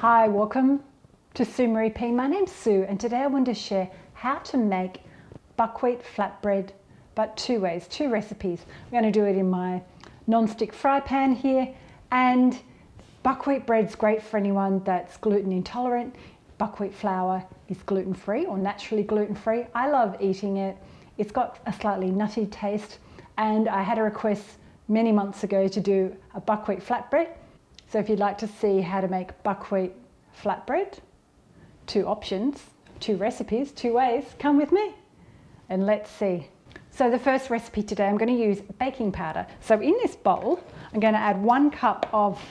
Hi, welcome to Sue Marie P. My name's Sue and today I want to share how to make buckwheat flatbread, but two ways, two recipes. I'm going to do it in my non-stick fry pan here, and buckwheat bread's great for anyone that's gluten intolerant. Buckwheat flour is gluten-free or naturally gluten-free. I love eating it. It's got a slightly nutty taste, and I had a request many months ago to do a buckwheat flatbread. So if you'd like to see how to make buckwheat flatbread, two options, two recipes, two ways, come with me and let's see. So the first recipe today, I'm going to use baking powder. So in this bowl, I'm going to add 1 cup of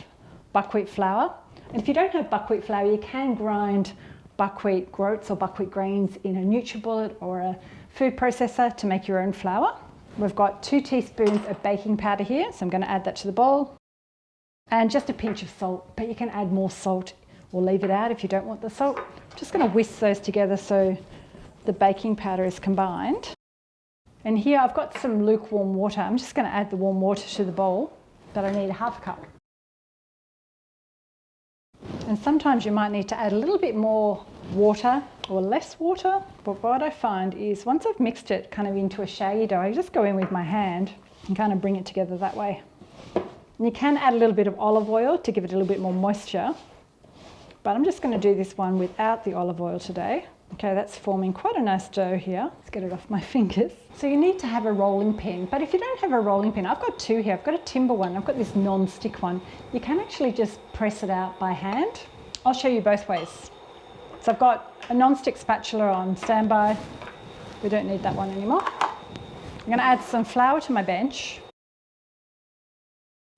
buckwheat flour. And if you don't have buckwheat flour, you can grind buckwheat groats or buckwheat grains in a NutriBullet or a food processor to make your own flour. We've got 2 teaspoons of baking powder here, so I'm going to add that to the bowl. And just a pinch of salt, but you can add more salt or leave it out if you don't want the salt. I'm just going to whisk those together so the baking powder is combined. And here I've got some lukewarm water. I'm just going to add the warm water to the bowl, but I need 1/2 cup. And sometimes you might need to add a little bit more water or less water. But what I find is once I've mixed it kind of into a shaggy dough, I just go in with my hand and kind of bring it together that way. And you can add a little bit of olive oil to give it a little bit more moisture, but I'm just going to do this one without the olive oil today. Okay, that's forming quite a nice dough here. Let's get it off my fingers. So you need to have a rolling pin, but if you don't have a rolling pin, I've got 2 here. I've got a timber one, I've got this non-stick one. You can actually just press it out by hand. I'll show you both ways. So I've got a non-stick spatula on standby. We don't need that one anymore. I'm going to add some flour to my bench.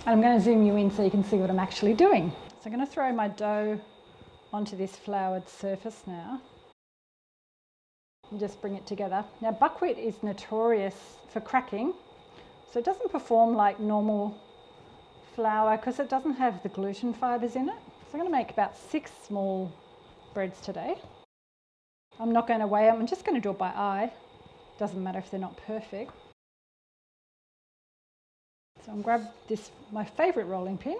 And I'm going to zoom you in so you can see what I'm actually doing. So I'm going to throw my dough onto this floured surface now and just bring it together. Now buckwheat is notorious for cracking, so it doesn't perform like normal flour because it doesn't have the gluten fibres in it. So I'm going to make about 6 small breads today. I'm not going to weigh them, I'm just going to do it by eye. Doesn't matter if they're not perfect. So I'm going to grab this, my favourite rolling pin.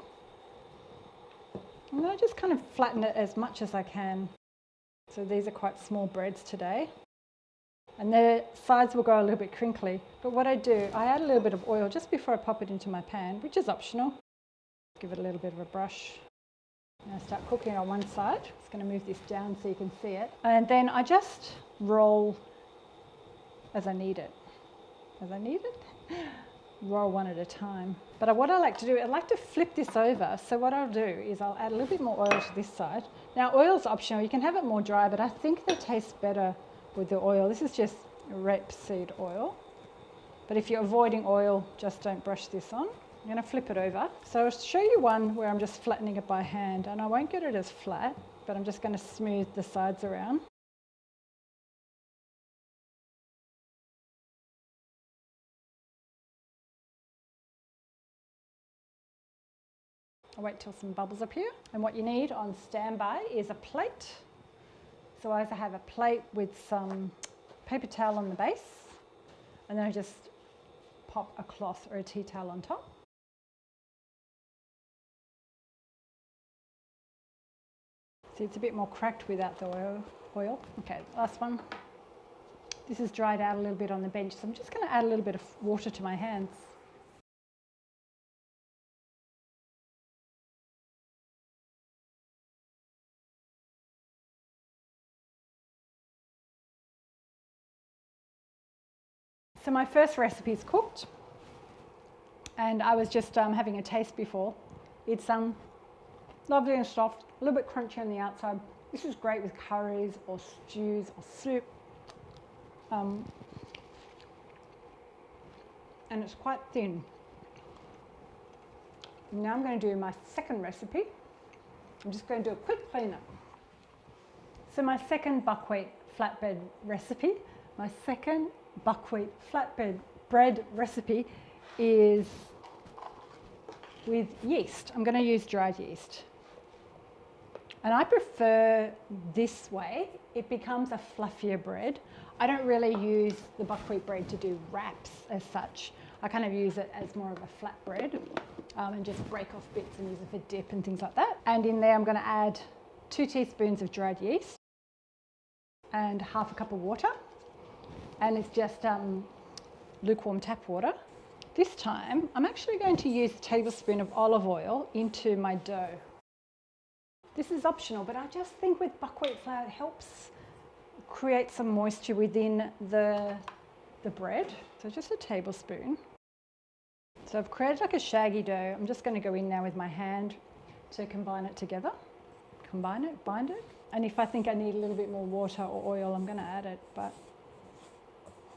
I'm going to just kind of flatten it as much as I can. So these are quite small breads today. And their sides will go a little bit crinkly. But what I do, I add a little bit of oil just before I pop it into my pan, which is optional. Give it a little bit of a brush. Now start cooking on one side. Just going to move this down so you can see it. And then I just roll as I need it. As I need it. Roll one at a time. But what I like to do, I like to flip this over. So what I'll do is I'll add a little bit more oil to this side. Now oil's optional, you can have it more dry, but I think they taste better with the oil. This is just rapeseed oil. But if you're avoiding oil, just don't brush this on. I'm going to flip it over. So I'll show you one where I'm just flattening it by hand, and I won't get it as flat, but I'm just going to smooth the sides around. I'll wait till some bubbles appear. And what you need on standby is a plate. So I have a plate with some paper towel on the base, and then I just pop a cloth or a tea towel on top. See, it's a bit more cracked without the oil. Okay, last one. This is dried out a little bit on the bench, so I'm just going to add a little bit of water to my hands. So my first recipe is cooked, and I was just having a taste before. It's lovely and soft, a little bit crunchy on the outside. This is great with curries or stews or soup. And it's quite thin. Now I'm going to do my second recipe. I'm just going to do a quick cleanup. So my second buckwheat flatbread recipe, bread recipe is with yeast. I'm going to use dried yeast. And I prefer this way. It becomes a fluffier bread. I don't really use the buckwheat bread to do wraps as such. I kind of use it as more of a flat bread and just break off bits and use it for dip and things like that. And in there I'm going to add 2 teaspoons of dried yeast and half a cup of water, and it's just lukewarm tap water. This time I'm actually going to use a tablespoon of olive oil into my dough. This is optional, but I just think with buckwheat flour it helps create some moisture within the bread. So just a tablespoon. So I've created like a shaggy dough. I'm just going to go in now with my hand to combine it together. Combine it, bind it. And if I think I need a little bit more water or oil, I'm going to add it, but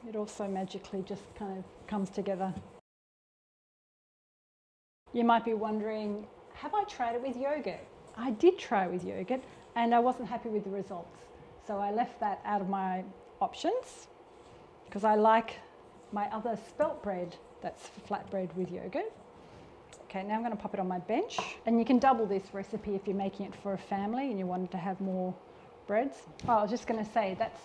it also magically just kind of comes together. You might be wondering, have I tried it with yogurt? I did try it with yogurt and I wasn't happy with the results. So I left that out of my options because I like my other spelt bread that's flatbread with yogurt. Okay, now I'm going to pop it on my bench, and you can double this recipe if you're making it for a family and you wanted to have more breads. Oh, I was just going to say that's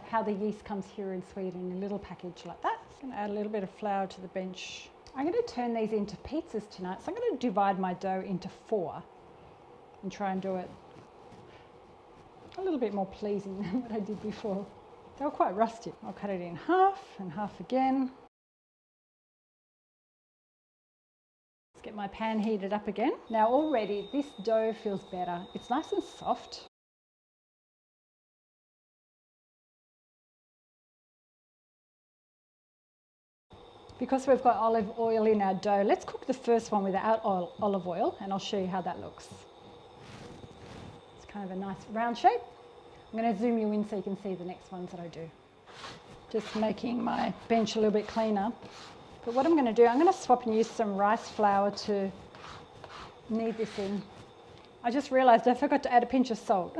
how the yeast comes here in Sweden, in a little package like that. I'm going to add a little bit of flour to the bench. I'm going to turn these into pizzas tonight, so I'm going to divide my dough into 4 and try and do it a little bit more pleasing than what I did before. They were quite rustic. I'll cut it in half and half again. Let's get my pan heated up again. Now already this dough feels better. It's nice and soft. Because we've got olive oil in our dough, let's cook the first one without olive oil, and I'll show you how that looks. It's kind of a nice round shape. I'm going to zoom you in so you can see the next ones that I do. Just making my bench a little bit cleaner. But what I'm going to do, I'm going to swap and use some rice flour to knead this in. I just realised I forgot to add a pinch of salt,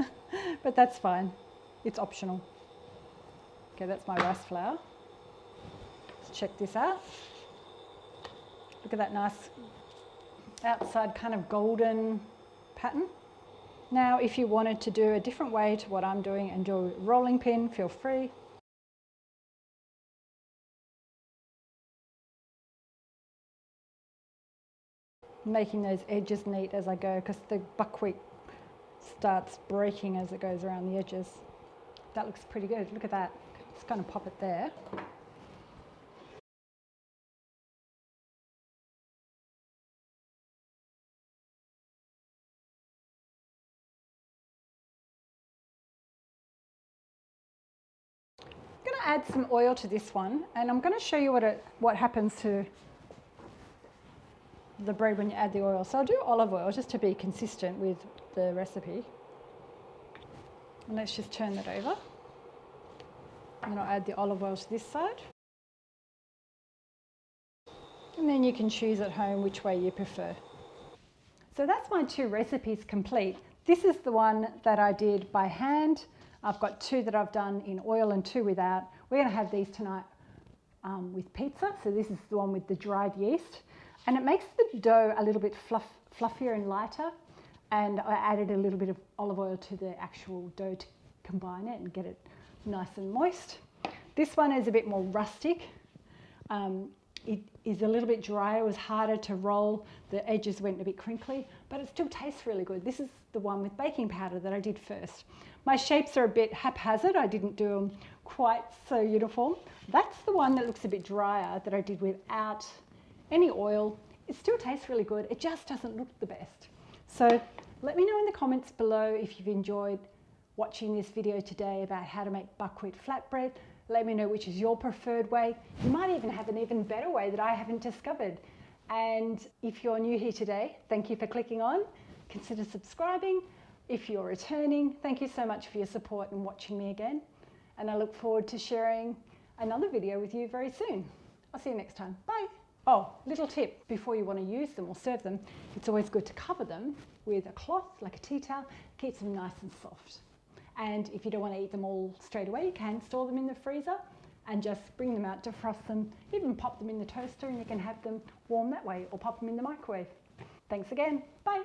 but that's fine. It's optional. Okay, that's my rice flour. Let's check this out. Look at that nice outside kind of golden pattern. Now, if you wanted to do a different way to what I'm doing and do a rolling pin, feel free. Making those edges neat as I go because the buckwheat starts breaking as it goes around the edges. That looks pretty good. Look at that. Just going to pop it there. I'm going to add some oil to this one, and I'm going to show you what happens to the bread when you add the oil. So I'll do olive oil just to be consistent with the recipe. And let's just turn that over. And then I'll add the olive oil to this side. And then you can choose at home which way you prefer. So that's my 2 recipes complete. This is the one that I did by hand. I've got 2 that I've done in oil and 2 without. We're going to have these tonight with pizza. So this is the one with the dried yeast. And it makes the dough a little bit fluffier and lighter. And I added a little bit of olive oil to the actual dough to combine it and get it nice and moist. This one is a bit more rustic. It is a little bit drier. It was harder to roll. The edges went a bit crinkly, but it still tastes really good. This is the one with baking powder that I did first. My shapes are a bit haphazard. I didn't do them quite so uniform. That's the one that looks a bit drier that I did without any oil. It still tastes really good. It just doesn't look the best. So let me know in the comments below if you've enjoyed watching this video today about how to make buckwheat flatbread. Let me know which is your preferred way. You might even have an even better way that I haven't discovered. And if you're new here today, thank you for clicking on. Consider subscribing. If you're returning, thank you so much for your support and watching me again. And I look forward to sharing another video with you very soon. I'll see you next time. Bye. Oh, little tip, before you want to use them or serve them, it's always good to cover them with a cloth, like a tea towel. It keeps them nice and soft. And if you don't want to eat them all straight away, you can store them in the freezer and just bring them out, defrost them, even pop them in the toaster and you can have them warm that way or pop them in the microwave. Thanks again. Bye.